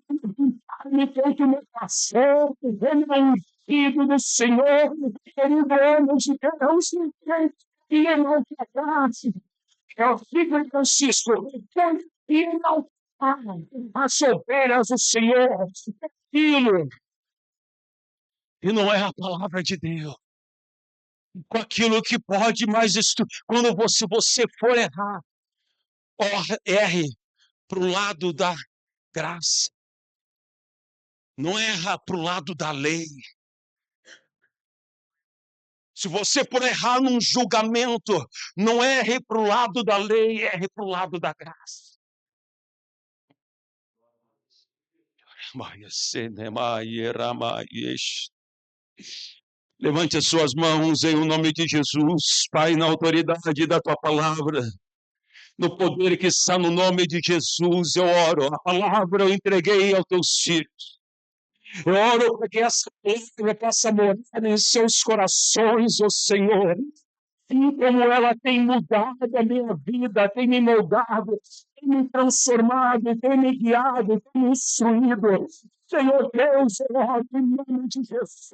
me tem que me fazer. Ele é um filho do Senhor, ele é de Deus, e não pegasse. Eu fico em Francisco, e não as ovelhas do Senhor, filho. E não é a palavra de Deus. Com aquilo que pode mais quando você for errar, erre para o lado da graça. Não erra para o lado da lei. Se você for errar num julgamento, não erre para o lado da lei, erre para o lado da graça. Levante as suas mãos em nome de Jesus, Pai, na autoridade da tua palavra, no poder que está no nome de Jesus, eu oro. A palavra eu entreguei aos teus filhos. Eu oro para que essa palavra possa morar em seus corações, ó Senhor. E como ela tem mudado a minha vida, tem me moldado, tem me transformado, tem me guiado, tem me instruído. Senhor Deus, eu oro em nome de Jesus.